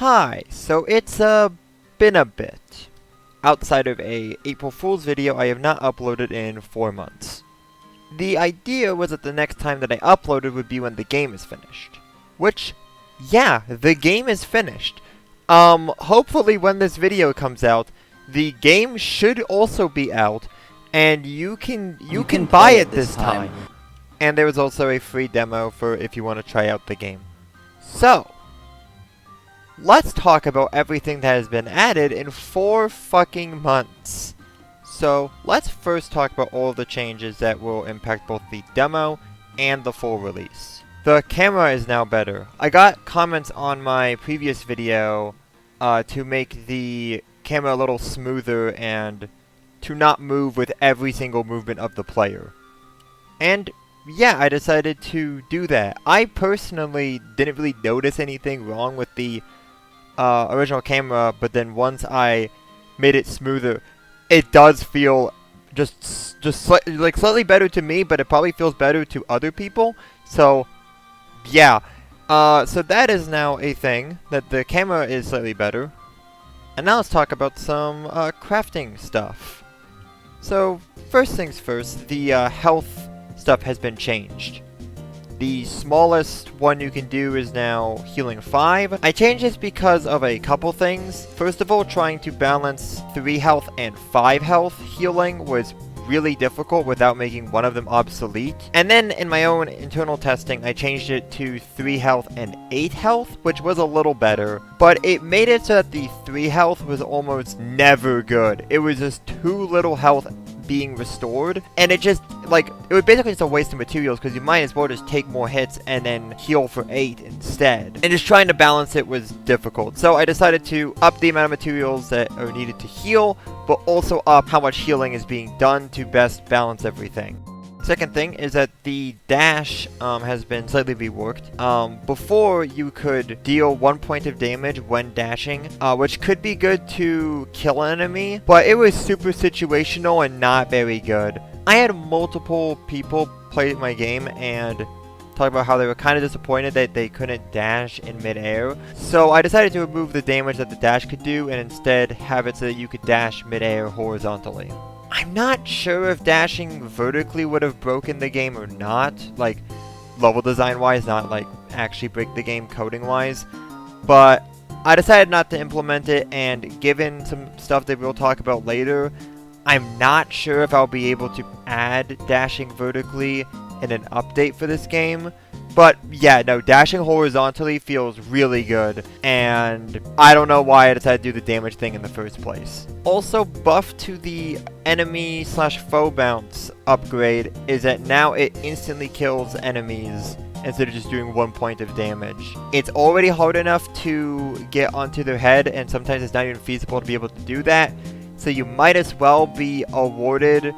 Hi, so it's been a bit. Outside of a April Fool's video, I have not uploaded in 4 months. The idea was that the next time that I uploaded would be when the game is finished. Which, yeah, the game is finished. Hopefully when this video comes out, the game should also be out, and you can buy it this time. And there was also a free demo for if you want to try out the game. So, let's talk about everything that has been added in 4 fucking months. So, let's first talk about all of the changes that will impact both the demo and the full release. The camera is now better. I got comments on my previous video to make the camera a little smoother and to not move with every single movement of the player. And yeah, I decided to do that. I personally didn't really notice anything wrong with the original camera, but then once I made it smoother, it does feel just slightly better to me, but it probably feels better to other people. So yeah, so that is now a thing, that the camera is slightly better. And now let's talk about some crafting stuff. So first things first, the health stuff has been changed. The smallest one you can do is now healing 5. I changed this because of a couple things. First of all, trying to balance 3 health and 5 health healing was really difficult without making one of them obsolete. And then in my own internal testing, I changed it to 3 health and 8 health, which was a little better. But it made it so that the 3 health was almost never good. It was just too little health being restored, and it just, like, it was basically just a waste of materials, because you might as well just take more hits and then heal for 8 instead. And just trying to balance it was difficult. So I decided to up the amount of materials that are needed to heal, but also up how much healing is being done to best balance everything. Second thing is that the dash has been slightly reworked. Before, you could deal 1 point of damage when dashing, which could be good to kill an enemy, but it was super situational and not very good. I had multiple people play my game and talk about how they were kind of disappointed that they couldn't dash in midair. So I decided to remove the damage that the dash could do and instead have it so that you could dash midair horizontally. I'm not sure if dashing vertically would have broken the game or not, like, level design-wise, not, like, actually break the game coding-wise, but I decided not to implement it, and given some stuff that we'll talk about later, I'm not sure if I'll be able to add dashing vertically in an update for this game. But yeah, no, dashing horizontally feels really good, and I don't know why I decided to do the damage thing in the first place. Also, buff to the enemy/foe bounce upgrade is that now it instantly kills enemies instead of just doing 1 point of damage. It's already hard enough to get onto their head, and sometimes it's not even feasible to be able to do that, so you might as well be awarded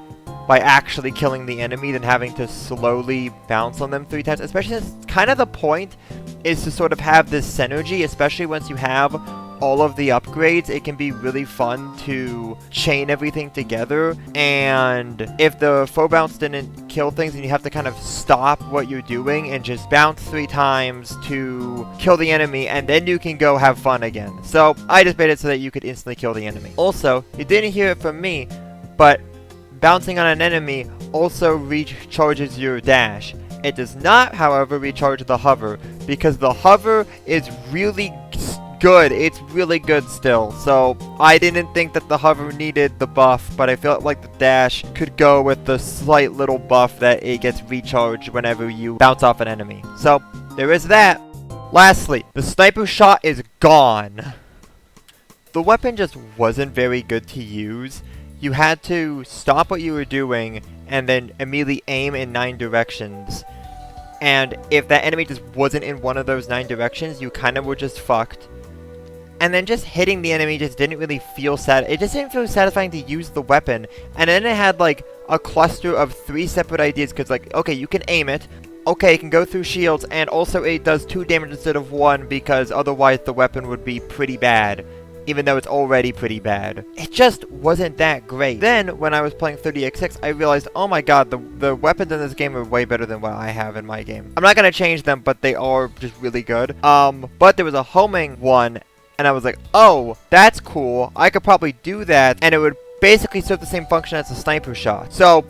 by actually killing the enemy than having to slowly bounce on them 3 times. Especially since kind of the point is to sort of have this synergy, especially once you have all of the upgrades. It can be really fun to chain everything together, and if the foe bounce didn't kill things, then you have to kind of stop what you're doing and just bounce 3 times to kill the enemy, and then you can go have fun again. So I just made it so that you could instantly kill the enemy. Also, you didn't hear it from me, but bouncing on an enemy also recharges your dash. It does not, however, recharge the hover, because the hover is really good. It's really good still. So I didn't think that the hover needed the buff, but I felt like the dash could go with the slight little buff that it gets recharged whenever you bounce off an enemy. So there is that. Lastly, the sniper shot is gone. The weapon just wasn't very good to use. You had to stop what you were doing and then immediately aim in 9 directions. And if that enemy just wasn't in one of those 9 directions, you kind of were just fucked. And then just hitting the enemy just didn't really feel it just didn't feel satisfying to use the weapon. And then it had like a cluster of 3 separate ideas, because like, okay, you can aim it. Okay, it can go through shields, and also it does 2 damage instead of 1, because otherwise the weapon would be pretty bad, even though it's already pretty bad. It just wasn't that great. Then, when I was playing 30x6, I realized, oh my god, the weapons in this game are way better than what I have in my game. I'm not gonna change them, but they are just really good. But there was a homing one, And I was like, oh, that's cool. I could probably do that, and it would basically serve the same function as a sniper shot. So,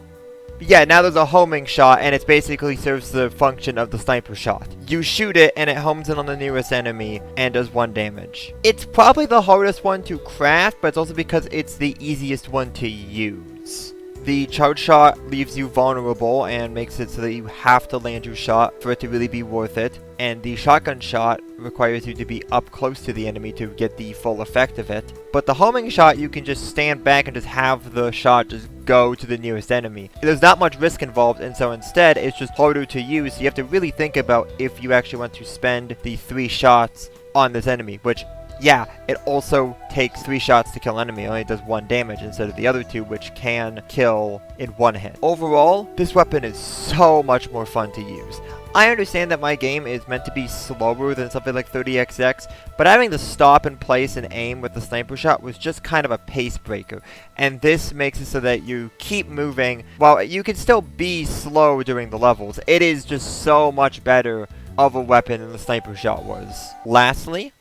yeah, now there's a homing shot, and it basically serves the function of the sniper shot. You shoot it, and it homes in on the nearest enemy, and does 1 damage. It's probably the hardest one to craft, but it's also because it's the easiest one to use. The charge shot leaves you vulnerable and makes it so that you have to land your shot for it to really be worth it. And the shotgun shot requires you to be up close to the enemy to get the full effect of it. But the homing shot, you can just stand back and just have the shot just go to the nearest enemy. There's not much risk involved, and so instead it's just harder to use. So you have to really think about if you actually want to spend the 3 shots on this enemy, which, yeah, it also takes 3 shots to kill an enemy. It only does 1 damage instead of the other 2, which can kill in 1 hit. Overall, this weapon is so much more fun to use. I understand that my game is meant to be slower than something like 30XX, but having to stop in place and aim with the sniper shot was just kind of a pace breaker. And this makes it so that you keep moving while you can still be slow during the levels. It is just so much better of a weapon than the sniper shot was. Lastly,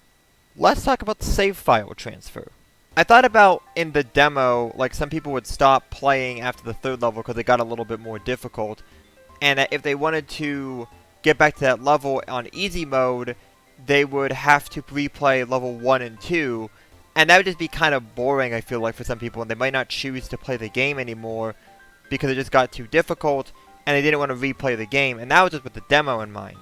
let's talk about the save file transfer. I thought about in the demo, like some people would stop playing after the 3rd level because it got a little bit more difficult. And that if they wanted to get back to that level on easy mode, they would have to replay level 1 and 2. And that would just be kind of boring, I feel like, for some people. And they might not choose to play the game anymore because it just got too difficult and they didn't want to replay the game. And that was just with the demo in mind.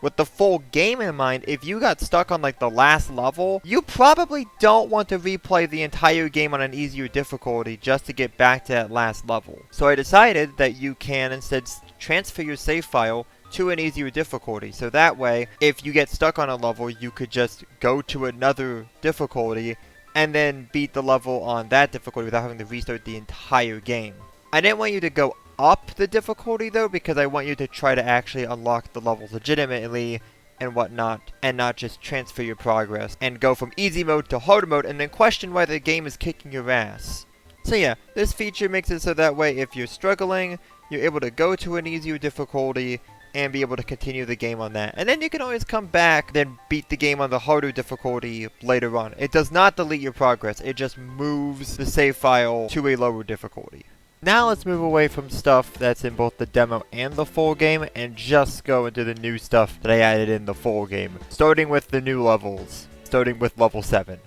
With the full game in mind, if you got stuck on like the last level, you probably don't want to replay the entire game on an easier difficulty just to get back to that last level. So I decided that you can instead transfer your save file to an easier difficulty. So that way, if you get stuck on a level, you could just go to another difficulty and then beat the level on that difficulty without having to restart the entire game. I didn't want you to go up the difficulty though, because I want you to try to actually unlock the levels legitimately and whatnot, and not just transfer your progress and go from easy mode to hard mode and then question why the game is kicking your ass. So yeah, this feature makes it so that way if you're struggling, you're able to go to an easier difficulty and be able to continue the game on that. And then you can always come back, then beat the game on the harder difficulty later on. It does not delete your progress, it just moves the save file to a lower difficulty. Now let's move away from stuff that's in both the demo and the full game and just go into the new stuff that I added in the full game. Starting with the new levels, starting with level 7.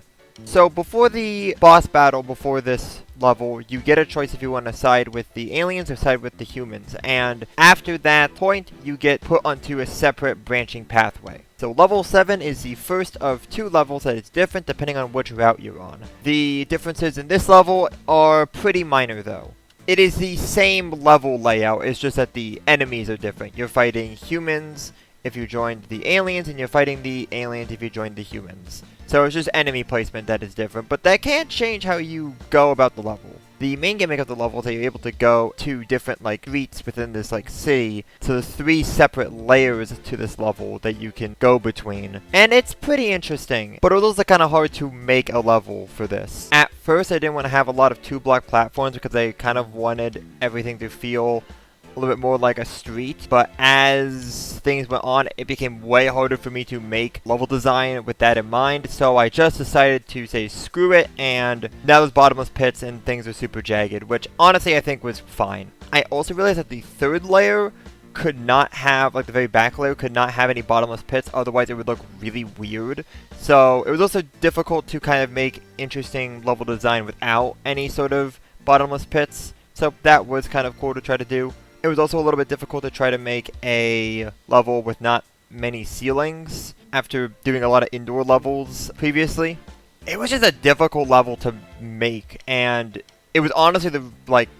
So before the boss battle, before this level, you get a choice if you want to side with the aliens or side with the humans. And after that point, you get put onto a separate branching pathway. So level 7 is the first of 2 levels that is different depending on which route you're on. The differences in this level are pretty minor though. It is the same level layout, it's just that the enemies are different. You're fighting humans if you joined the aliens, and you're fighting the aliens if you joined the humans. So it's just enemy placement that is different, but that can't change how you go about the level. The main gimmick of the level is that you're able to go to different streets within this city. So there's 3 separate layers to this level that you can go between. And it's pretty interesting, but it was also kind of hard to make a level for this. At first I didn't want to have a lot of 2-block platforms because I kind of wanted everything to feel a little bit more like a street, but as things went on, it became way harder for me to make level design with that in mind, so I just decided to say screw it, and now there's bottomless pits and things are super jagged, which honestly I think was fine. I also realized that the 3rd layer could not have, the very back layer could not have any bottomless pits, otherwise it would look really weird. So it was also difficult to kind of make interesting level design without any sort of bottomless pits, so that was kind of cool to try to do. It was also a little bit difficult to try to make a level with not many ceilings after doing a lot of indoor levels previously. It was just a difficult level to make, and it was honestly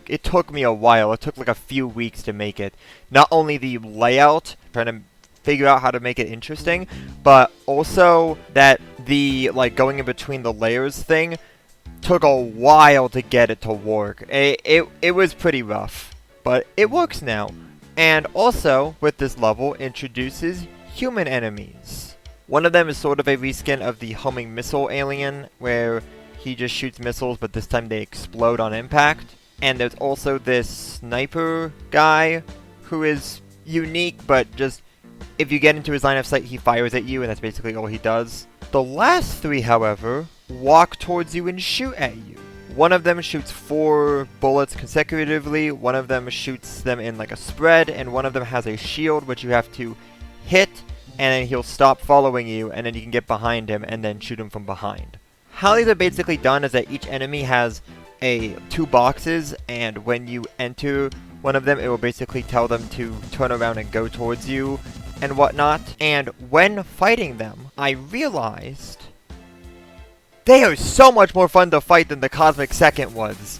it took me a while. It took a few weeks to make it. Not only the layout, trying to figure out how to make it interesting, but also that the going in between the layers thing took a while to get it to work. It was pretty rough. But it works now. And also, with this level, introduces human enemies. One of them is sort of a reskin of the homing missile alien, where he just shoots missiles, but this time they explode on impact. And there's also this sniper guy, who is unique, but just If you get into his line of sight, he fires at you, and that's basically all he does. The last 3, however, walk towards you and shoot at you. One of them shoots 4 bullets consecutively, one of them shoots them in like a spread, and one of them has a shield which you have to hit, and then he'll stop following you, and then you can get behind him and then shoot him from behind. How these are basically done is that each enemy has 2 boxes, and when you enter one of them, it will basically tell them to turn around and go towards you and whatnot. And when fighting them, I realized they are so much more fun to fight than the Cosmic Second was.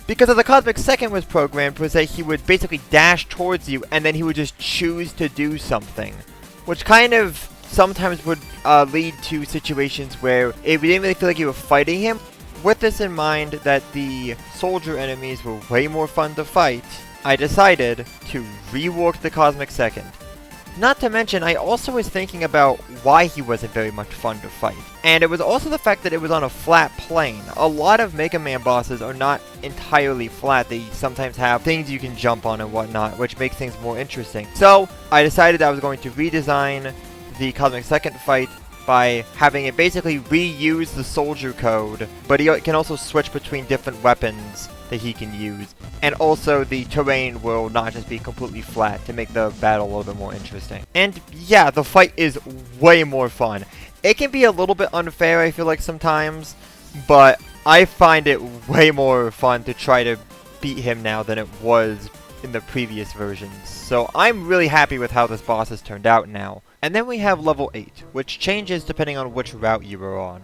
Because if the Cosmic Second was programmed was that he would basically dash towards you and then he would just choose to do something. Which kind of sometimes would lead to situations where it didn't really feel like you were fighting him. With this in mind that the soldier enemies were way more fun to fight, I decided to rework the Cosmic Second. Not to mention, I also was thinking about why he wasn't very much fun to fight. And it was also the fact that it was on a flat plane. A lot of Mega Man bosses are not entirely flat. They sometimes have things you can jump on and whatnot, which makes things more interesting. So, I decided I was going to redesign the Cosmic Second fight by having it basically reuse the soldier code, but he can also switch between different weapons that he can use. And also the terrain will not just be completely flat to make the battle a little bit more interesting. And yeah, the fight is way more fun. It can be a little bit unfair, I feel like sometimes, but I find it way more fun to try to beat him now than it was in the previous versions. So I'm really happy with how this boss has turned out now. And then we have level 8, which changes depending on which route you are on.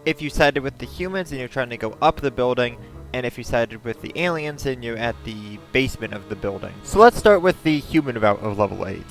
If you sided with the humans and you're trying to go up the building, and if you sided with the aliens and you're at the basement of the building. So let's start with the human route of level 8.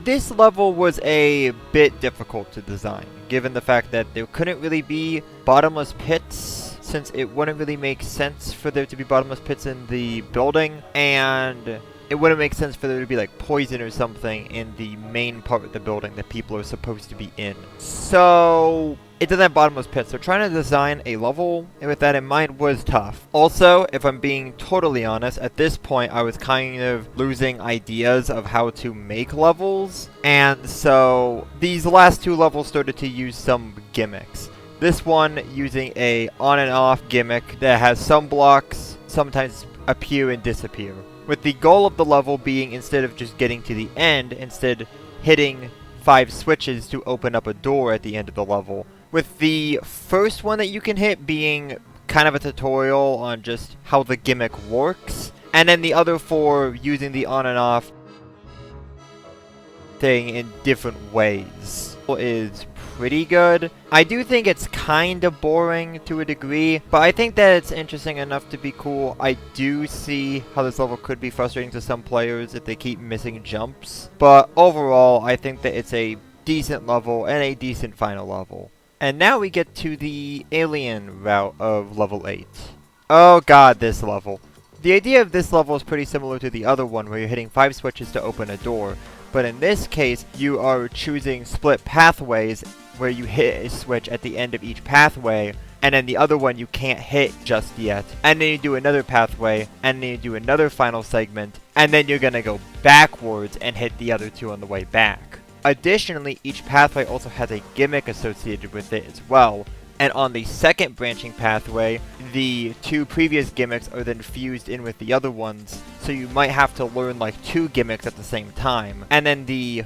This level was a bit difficult to design, given the fact that there couldn't really be bottomless pits, since it wouldn't really make sense for there to be bottomless pits in the building, and it wouldn't make sense for there to be like poison or something in the main part of the building that people are supposed to be in. So it doesn't have bottomless pits, so trying to design a level with that in mind was tough. Also, if I'm being totally honest, at this point I was kind of losing ideas of how to make levels, and so these last 2 levels started to use some gimmicks. This one using a on and off gimmick that has some blocks sometimes appear and disappear, with the goal of the level being, instead of just getting to the end, instead hitting 5 switches to open up a door at the end of the level. With the first one that you can hit being kind of a tutorial on just how the gimmick works, and then the other 4 using the on and off thing in different ways. Is pretty good. I do think it's kind of boring to a degree, but I think that it's interesting enough to be cool. I do see how this level could be frustrating to some players if they keep missing jumps, but overall I think that it's a decent level and a decent final level. And now we get to the alien route of level 8. Oh god, this level. The idea of this level is pretty similar to the other one where you're hitting 5 switches to open a door, but in this case you are choosing split pathways where you hit a switch at the end of each pathway, and then the other one you can't hit just yet, and then you do another pathway, and then you do another final segment, and then you're gonna go backwards and hit the other 2 on the way back. Additionally, each pathway also has a gimmick associated with it as well, and on the second branching pathway, the 2 previous gimmicks are then fused in with the other ones, so you might have to learn like 2 gimmicks at the same time. And then the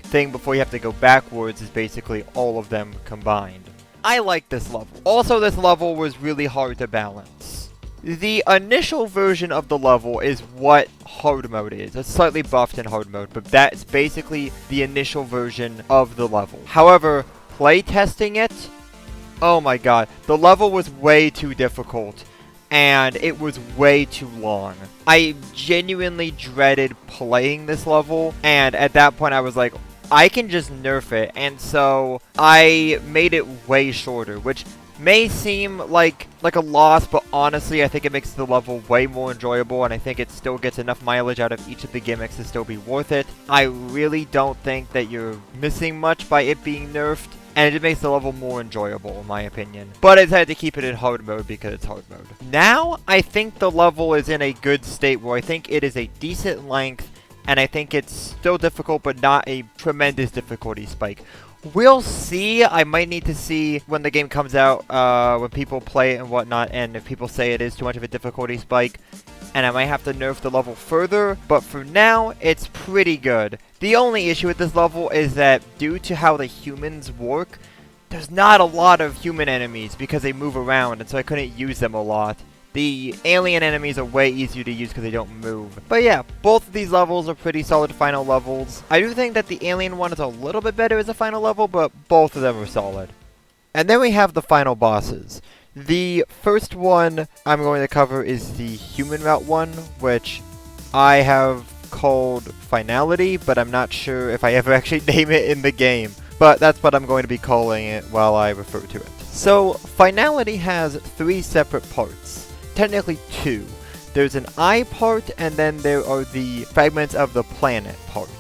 thing before you have to go backwards is basically all of them combined. I like this level. Also, this level was really hard to balance. The initial version of the level is what hard mode is. It's slightly buffed in hard mode, but that's basically the initial version of the level. However, playtesting it, oh my god, the level was way too difficult, and it was way too long. I genuinely dreaded playing this level, and at that point I was like, I can just nerf it, and so I made it way shorter, which may seem like a loss, but honestly I think it makes the level way more enjoyable, and I think it still gets enough mileage out of each of the gimmicks to still be worth it. I really don't think that you're missing much by it being nerfed, and it just makes the level more enjoyable in my opinion. But I decided to keep it in hard mode because it's hard mode. Now, I think the level is in a good state where I think it is a decent length and I think it's still difficult, but not a tremendous difficulty spike. We'll see. I might need to see when the game comes out, when people play it and whatnot, and if people say it is too much of a difficulty spike, and I might have to nerf the level further, but for now, it's pretty good. The only issue with this level is that due to how the humans work, there's not a lot of human enemies because they move around, and so I couldn't use them a lot. The alien enemies are way easier to use because they don't move. But yeah, both of these levels are pretty solid final levels. I do think that the alien one is a little bit better as a final level, but both of them are solid. And then we have the final bosses. The first one I'm going to cover is the human route one, which I have called Finality, but I'm not sure if I ever actually name it in the game. But that's what I'm going to be calling it while I refer to it. So, Finality has 3 separate parts. Technically 2. There's an eye part, and then there are the fragments of the planet part.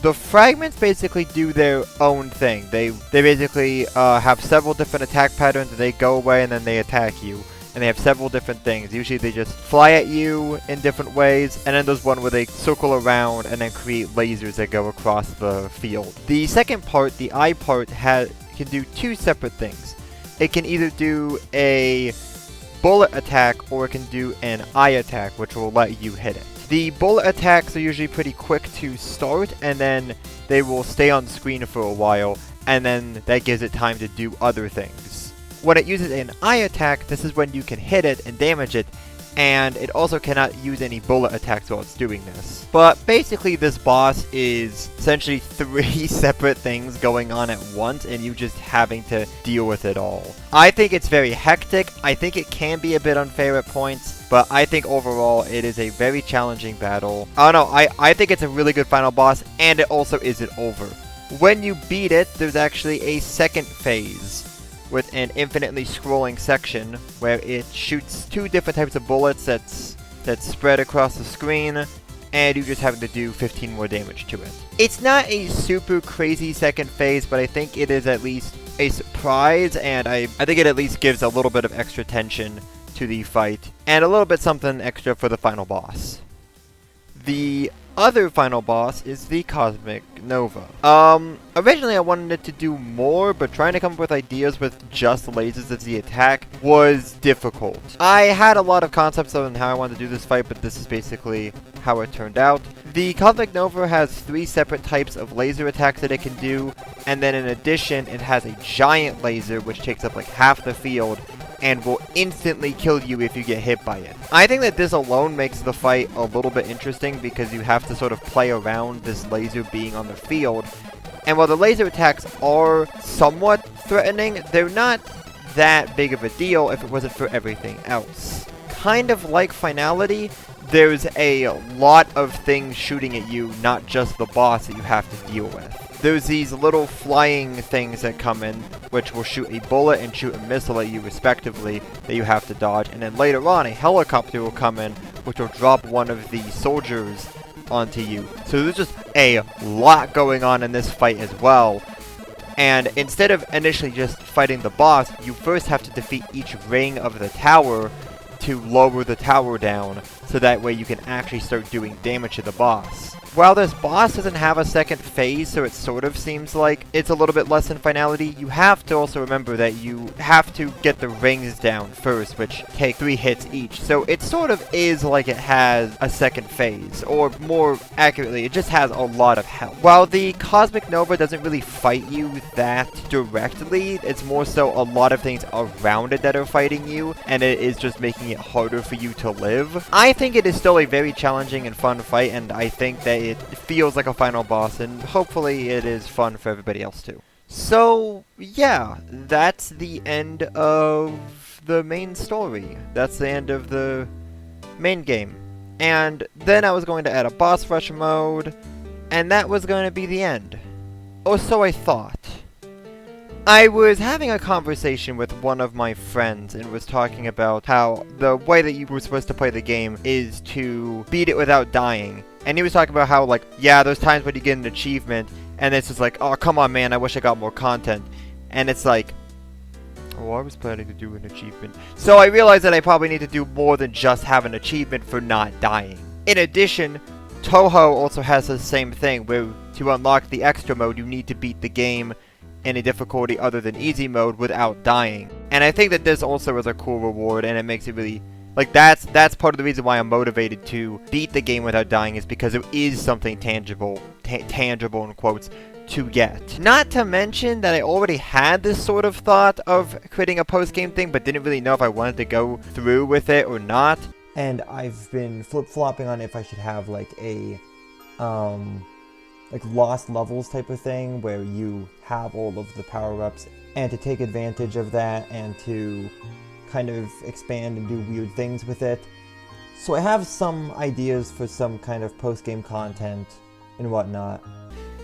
The fragments basically do their own thing. They basically have several different attack patterns, and they go away and then they attack you. And they have several different things. Usually they just fly at you in different ways, and then there's one where they circle around and then create lasers that go across the field. The second part, the eye part, can do 2 separate things. It can either do a bullet attack, or it can do an eye attack, which will let you hit it. The bullet attacks are usually pretty quick to start, and then they will stay on screen for a while, and then that gives it time to do other things. When it uses an eye attack, this is when you can hit it and damage it, and it also cannot use any bullet attacks while it's doing this. But basically this boss is essentially 3 separate things going on at once, and you just having to deal with it all. I think it's very hectic. I think it can be a bit unfair at points, but I think overall it is a very challenging battle. I don't know, I think it's a really good final boss, and it also isn't over. When you beat it, there's actually a second phase with an infinitely scrolling section where it shoots 2 different types of bullets that's spread across the screen, and you just have to do 15 more damage to it. It's not a super crazy second phase, but I think it is at least a surprise, and I think it at least gives a little bit of extra tension to the fight, and a little bit something extra for the final boss. The other final boss is the Cosmic Nova. Originally I wanted it to do more, but trying to come up with ideas with just lasers as the attack was difficult. I had a lot of concepts on how I wanted to do this fight, but this is basically how it turned out. The Cosmic Nova has 3 separate types of laser attacks that it can do, and then in addition it has a giant laser which takes up like half the field and will instantly kill you if you get hit by it. I think that this alone makes the fight a little bit interesting because you have to sort of play around this laser being on the field. And while the laser attacks are somewhat threatening, they're not that big of a deal if it wasn't for everything else. Kind of like Finality, there's a lot of things shooting at you, not just the boss that you have to deal with. There's these little flying things that come in, which will shoot a bullet and shoot a missile at you respectively, that you have to dodge. And then later on, a helicopter will come in, which will drop one of the soldiers onto you. So there's just a lot going on in this fight as well. And instead of initially just fighting the boss, you first have to defeat each ring of the tower to lower the tower down, so that way you can actually start doing damage to the boss. While this boss doesn't have a second phase, so it sort of seems like it's a little bit less than Finality, you have to also remember that you have to get the rings down first, which take 3 hits each. So it sort of is like it has a second phase, or more accurately, it just has a lot of health. While the Cosmic Nova doesn't really fight you that directly, it's more so a lot of things around it that are fighting you, and it is just making it harder for you to live. I think it is still a very challenging and fun fight, and I think that it feels like a final boss, and hopefully it is fun for everybody else too. So, yeah, that's the end of the main story. That's the end of the main game. And then I was going to add a boss rush mode, and that was going to be the end. Or so I thought. I was having a conversation with one of my friends and was talking about how the way that you were supposed to play the game is to beat it without dying. And he was talking about how, like, yeah, there's times when you get an achievement, and it's just like, oh, come on, man, I wish I got more content. And it's like, oh, I was planning to do an achievement. So I realized that I probably need to do more than just have an achievement for not dying. In addition, Toho also has the same thing, where to unlock the extra mode, you need to beat the game in a difficulty other than easy mode without dying. And I think that this also is a cool reward, and it makes it really, like, that's part of the reason why I'm motivated to beat the game without dying, is because it is something tangible, tangible in quotes, to get. Not to mention that I already had this sort of thought of creating a post-game thing, but didn't really know if I wanted to go through with it or not. And I've been flip-flopping on if I should have like a like lost levels type of thing where you have all of the power-ups, and to take advantage of that and to kind of expand and do weird things with it. So I have some ideas for some kind of post-game content and whatnot.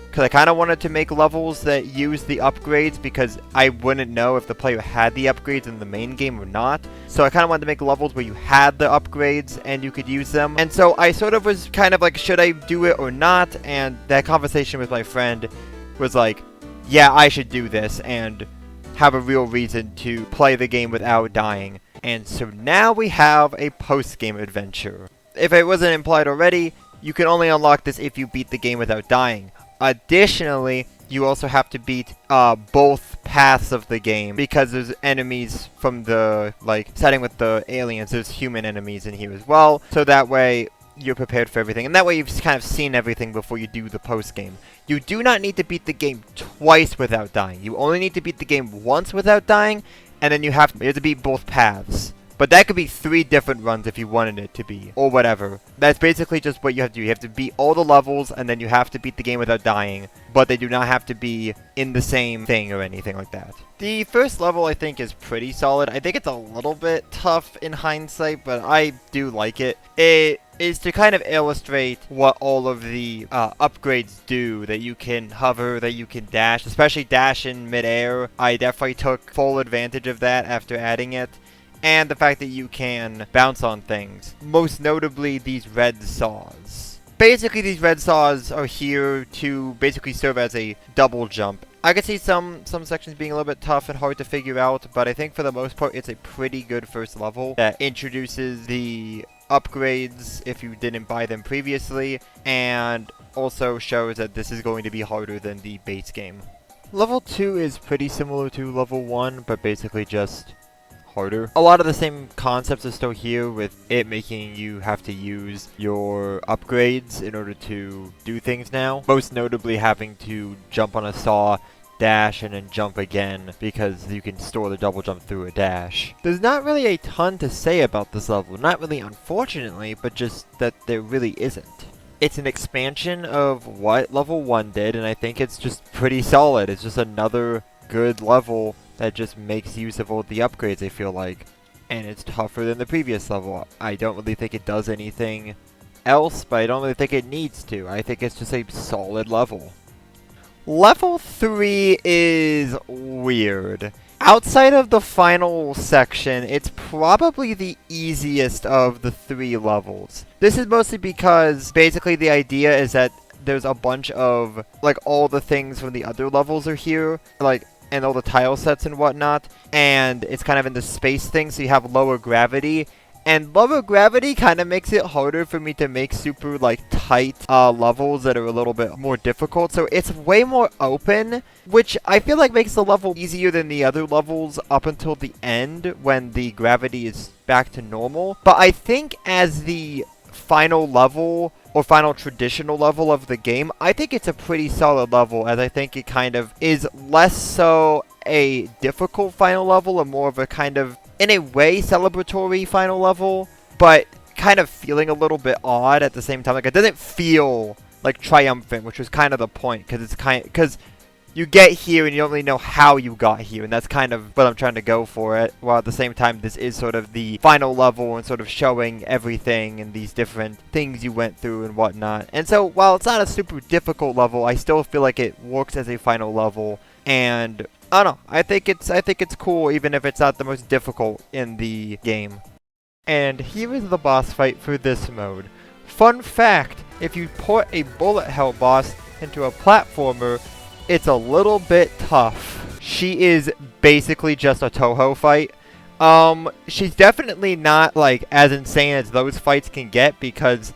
Because I kind of wanted to make levels that use the upgrades, because I wouldn't know if the player had the upgrades in the main game or not. So I kind of wanted to make levels where you had the upgrades and you could use them. And so I sort of was kind of like, should I do it or not? And that conversation with my friend was like, yeah, I should do this and have a real reason to play the game without dying. And so now we have a post-game adventure. If it wasn't implied already, you can only unlock this if you beat the game without dying. Additionally, you also have to beat both paths of the game, because there's enemies from the, like, setting with the aliens, there's human enemies in here as well, so that way you're prepared for everything, and that way you've kind of seen everything before you do the post-game. You do not need to beat the game twice without dying. You only need to beat the game once without dying, and then you have to beat both paths. But that could be 3 different runs if you wanted it to be, or whatever. That's basically just what you have to do. You have to beat all the levels, and then you have to beat the game without dying. But they do not have to be in the same thing or anything like that. The first level, I think, is pretty solid. I think it's a little bit tough in hindsight, but I do like it. It is to kind of illustrate what all of the upgrades do. That you can hover, that you can dash, especially dash in midair. I definitely took full advantage of that after adding it. And the fact that you can bounce on things. Most notably, these red saws. Basically, these red saws are here to basically serve as a double jump. I could see some sections being a little bit tough and hard to figure out, but I think for the most part, it's a pretty good first level that introduces the upgrades if you didn't buy them previously, and also shows that this is going to be harder than the base game. Level 2 is pretty similar to level 1, but basically just harder. A lot of the same concepts are still here, with it making you have to use your upgrades in order to do things now. Most notably having to jump on a saw, dash, and then jump again, because you can store the double jump through a dash. There's not really a ton to say about this level. Not really unfortunately, but just that there really isn't. It's an expansion of what level 1 did, and I think it's just pretty solid. It's just another good level that just makes use of all the upgrades, I feel like. And it's tougher than the previous level. I don't really think it does anything else, but I don't really think it needs to. I think it's just a solid level. Level 3 is weird. Outside of the final section, it's probably the easiest of the 3 levels. This is mostly because basically the idea is that there's a bunch of, like, all the things from the other levels are here, like, and all the tile sets and whatnot, and it's kind of in the space thing, so you have lower gravity, and lower gravity kind of makes it harder for me to make super, like, tight levels that are a little bit more difficult, so it's way more open, which I feel like makes the level easier than the other levels up until the end, when the gravity is back to normal. But I think as the final level, or final traditional level of the game, I think it's a pretty solid level, as I think it kind of is less so a difficult final level and more of a kind of, in a way, celebratory final level, but kind of feeling a little bit odd at the same time. Like, it doesn't feel like triumphant, which was kind of the point, because you get here and you don't really know how you got here, and that's kind of what I'm trying to go for it, while at the same time this is sort of the final level and sort of showing everything and these different things you went through and whatnot. And so while it's not a super difficult level, I still feel like it works as a final level, and I don't know, I think it's cool even if it's not the most difficult in the game. And here is the boss fight for this mode. Fun fact, if you put a bullet hell boss into a platformer, it's a little bit tough. She is basically just a Toho fight. She's definitely not, like, as insane as those fights can get, because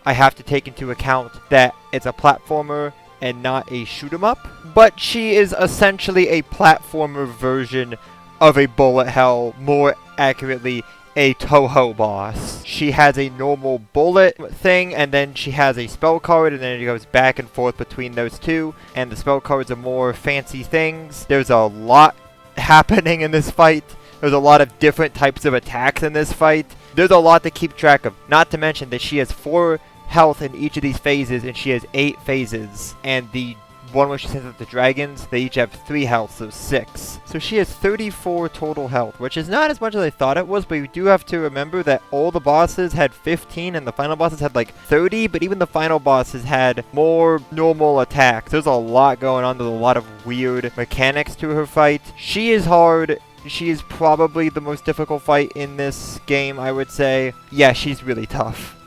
I have to take into account that it's a platformer and not a shoot 'em up. But she is essentially a platformer version of a bullet hell, more accurately, a Toho boss. She has a normal bullet thing, and then she has a spell card, and then it goes back and forth between those two, and the spell cards are more fancy things. There's a lot happening in this fight. There's a lot of different types of attacks in this fight. There's a lot to keep track of, not to mention that she has 4 health in each of these phases, and she has 8 phases, and the one where she sends out the dragons, they each have 3 health, so 6. So she has 34 total health, which is not as much as I thought it was, but you do have to remember that all the bosses had 15 and the final bosses had like 30, but even the final bosses had more normal attacks. There's a lot going on, there's a lot of weird mechanics to her fight. She is hard. She is probably the most difficult fight in this game, I would say. Yeah, she's really tough.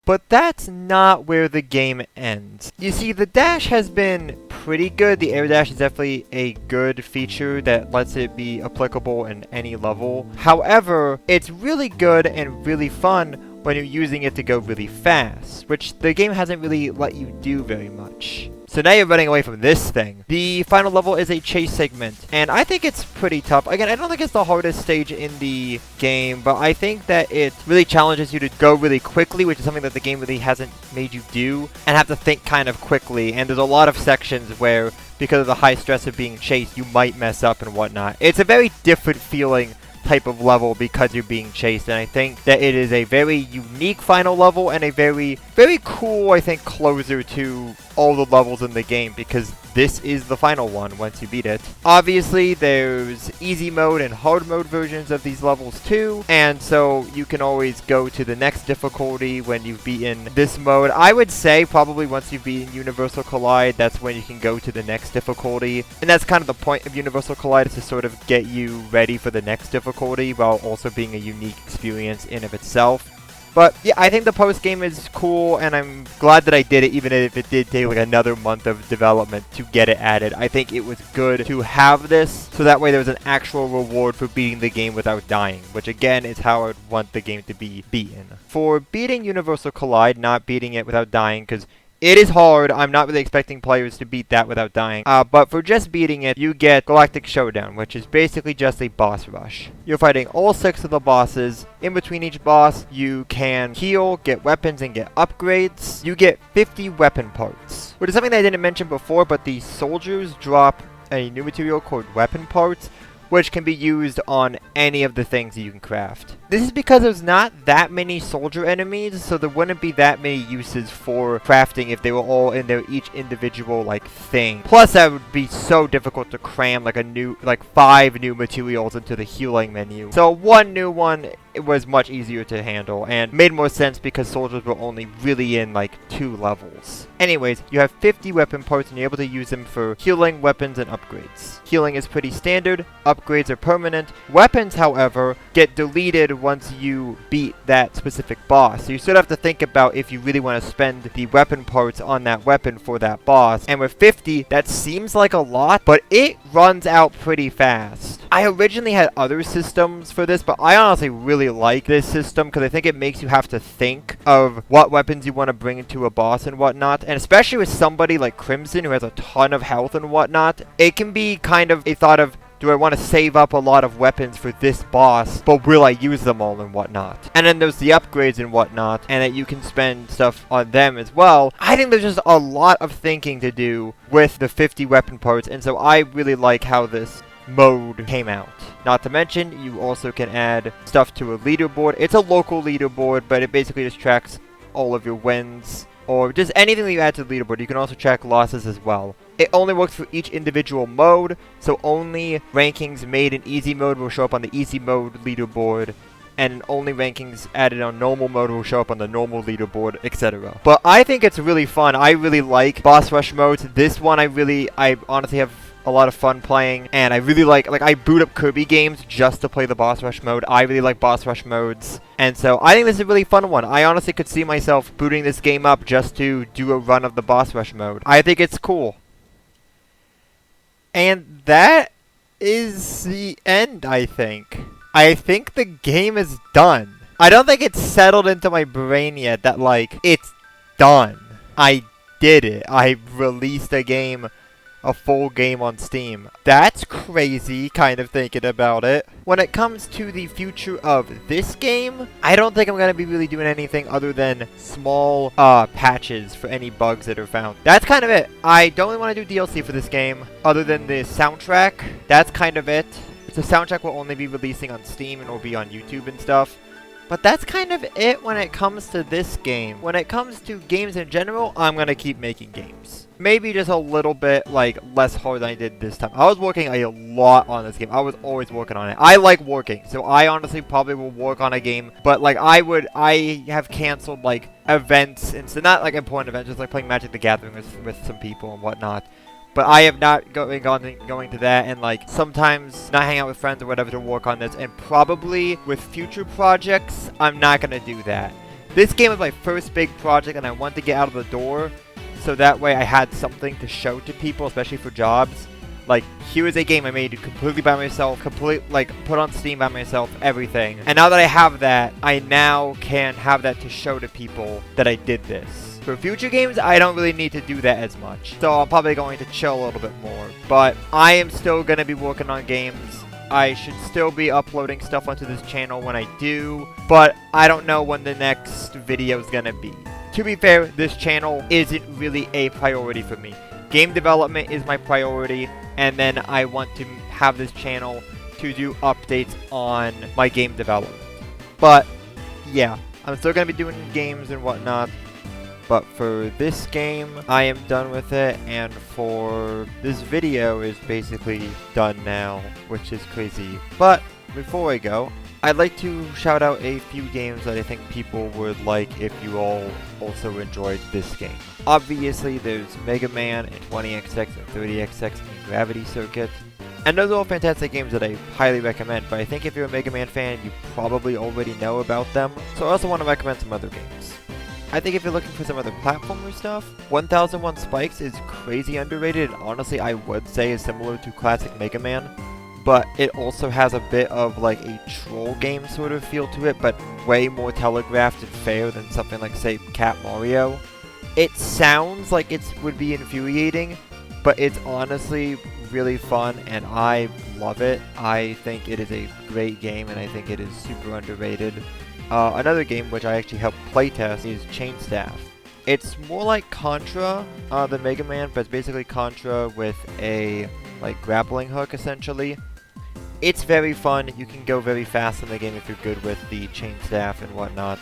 But that's not where the game ends. You see, the dash has been pretty good. The air dash is definitely a good feature that lets it be applicable in any level. However, it's really good and really fun when you're using it to go really fast, which the game hasn't really let you do very much. So now you're running away from this thing. The final level is a chase segment, and I think it's pretty tough. Again, I don't think it's the hardest stage in the game, but I think that it really challenges you to go really quickly, which is something that the game really hasn't made you do, and have to think kind of quickly. And there's a lot of sections where, because of the high stress of being chased, you might mess up and whatnot. It's a very different feeling type of level because you're being chased, and I think that it is a very unique final level and a very, very cool, I think, closer to all the levels in the game, because this is the final one once you beat it. Obviously, there's easy mode and hard mode versions of these levels too, and so you can always go to the next difficulty when you've beaten this mode. I would say probably once you've beaten Universal Collide, that's when you can go to the next difficulty, and that's kind of the point of Universal Collide, is to sort of get you ready for the next difficulty while also being a unique experience in of itself. But yeah, I think the post game is cool, and I'm glad that I did it, even if it did take like another month of development to get it added. I think it was good to have this, so that way there was an actual reward for beating the game without dying, which again is how I would want the game to be beaten. For beating Universal Collide, not beating it without dying, because it is hard. I'm not really expecting players to beat that without dying. But for just beating it, you get Galactic Showdown, which is basically just a boss rush. You're fighting all 6 of the bosses. In between each boss, you can heal, get weapons, and get upgrades. You get 50 weapon parts, which is something that I didn't mention before, but the soldiers drop a new material called weapon parts, which can be used on any of the things that you can craft. This is because there's not that many soldier enemies, so there wouldn't be that many uses for crafting if they were all in their each individual, like, thing. Plus, that would be so difficult to cram, like 5 new materials into the healing menu. So one new one, it was much easier to handle, and made more sense because soldiers were only really in, like, 2 levels. Anyways, you have 50 weapon parts, and you're able to use them for healing, weapons, and upgrades. Healing is pretty standard, upgrades are permanent. Weapons, however, get deleted once you beat that specific boss. So you sort of have to think about if you really want to spend the weapon parts on that weapon for that boss. And with 50, that seems like a lot, but it runs out pretty fast. I originally had other systems for this, but I honestly really like this system because I think it makes you have to think of what weapons you want to bring into a boss and whatnot. And especially with somebody like Crimson who has a ton of health and whatnot, it can be kind of a thought of, do I want to save up a lot of weapons for this boss, but will I use them all and whatnot? And then there's the upgrades and whatnot, and that you can spend stuff on them as well. I think there's just a lot of thinking to do with the 50 weapon parts, and so I really like how this mode came out. Not to mention, you also can add stuff to a leaderboard. It's a local leaderboard, but it basically just tracks all of your wins, or just anything that you add to the leaderboard. You can also track losses as well. It only works for each individual mode, so only rankings made in easy mode will show up on the easy mode leaderboard, and only rankings added on normal mode will show up on the normal leaderboard, etc. But I think it's really fun. I really like boss rush modes. This one I honestly have a lot of fun playing, and I really like I boot up Kirby games just to play the boss rush mode. I really like boss rush modes, and so I think this is a really fun one. I honestly could see myself booting this game up just to do a run of the boss rush mode. I think it's cool. And that is the end, I think. I think the game is done. I don't think it's settled into my brain yet that, like, it's done. I did it. I released a game, a full game on Steam. That's crazy, kind of thinking about it. When it comes to the future of this game, I don't think I'm going to be really doing anything other than small patches for any bugs that are found. That's kind of it. I don't really want to do DLC for this game, other than the soundtrack. That's kind of it. The soundtrack will only be releasing on Steam and will be on YouTube and stuff. But that's kind of it when it comes to this game. When it comes to games in general, I'm going to keep making games. Maybe just a little bit, like, less hard than I did this time. I was working a lot on this game. I was always working on it. I like working, so I honestly probably will work on a game. But, like, I have canceled, like, events, and so not, like, important events, just, like, playing Magic the Gathering with some people and whatnot. But I have not going to that, and like sometimes not hang out with friends or whatever to work on this, and probably with future projects, I'm not going to do that. This game was my first big project, and I wanted to get out of the door, so that way I had something to show to people, especially for jobs. Like, here is a game I made completely by myself, put on Steam by myself, everything. And now that I have that, I now can have that to show to people that I did this. For future games, I don't really need to do that as much. So I'm probably going to chill a little bit more. But I am still going to be working on games. I should still be uploading stuff onto this channel when I do. But I don't know when the next video is going to be. To be fair, this channel isn't really a priority for me. Game development is my priority. And then I want to have this channel to do updates on my game development. But yeah, I'm still going to be doing games and whatnot. But for this game, I am done with it, and for this video is basically done now, which is crazy. But before I go, I'd like to shout out a few games that I think people would like if you all also enjoyed this game. Obviously, there's Mega Man and 20XX and 30XX and Gravity Circuit. And those are all fantastic games that I highly recommend, but I think if you're a Mega Man fan, you probably already know about them. So I also want to recommend some other games. I think if you're looking for some other platformer stuff, 1001 Spikes is crazy underrated, and honestly I would say is similar to classic Mega Man. But it also has a bit of like a troll game sort of feel to it, but way more telegraphed and fair than something like, say, Cat Mario. It sounds like it would be infuriating, but it's honestly really fun, and I love it. I think it is a great game, and I think it is super underrated. Another game which I actually helped playtest is Chain Staff. It's more like Contra than Mega Man, but it's basically Contra with a like grappling hook essentially. It's very fun. You can go very fast in the game if you're good with the Chain Staff and whatnot.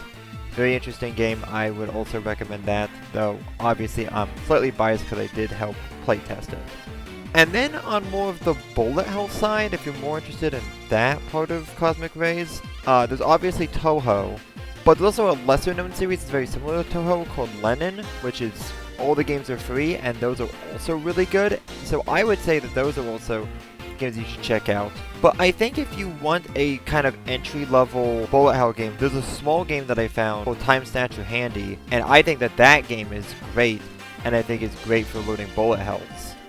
Very interesting game. I would also recommend that, though obviously I'm slightly biased because I did help playtest it. And then on more of the bullet hell side, if you're more interested in that part of Cosmic Rays, there's obviously Toho, but there's also a lesser known series that's very similar to Toho called Lenin, which is all the games are free, and those are also really good. So I would say that those are also games you should check out. But I think if you want a kind of entry-level bullet hell game, there's a small game that I found called Time Snatcher Handy, and I think that that game is great, and I think it's great for loading bullet hells.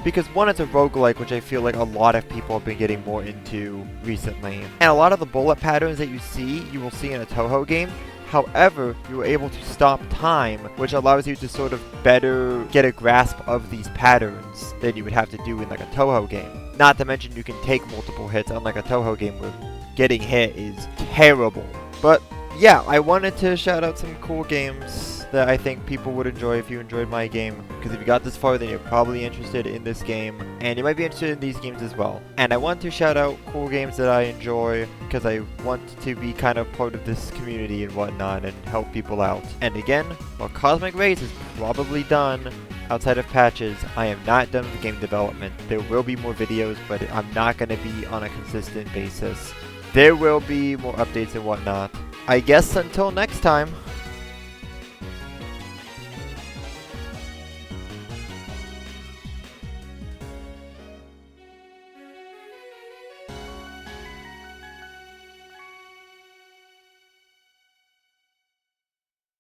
Because one, it's a roguelike, which I feel like a lot of people have been getting more into recently. And a lot of the bullet patterns that you will see in a Toho game. However, you are able to stop time, which allows you to sort of better get a grasp of these patterns than you would have to do in like a Toho game. Not to mention you can take multiple hits, unlike a Toho game where getting hit is terrible. But yeah, I wanted to shout out some cool games that I think people would enjoy if you enjoyed my game, because if you got this far, then you're probably interested in this game, and you might be interested in these games as well. And I want to shout out cool games that I enjoy, because I want to be kind of part of this community and whatnot, and help people out. And again, while Cosmic Rays is probably done, outside of patches, I am not done with game development. There will be more videos, but I'm not going to be on a consistent basis. There will be more updates and whatnot. I guess until next time.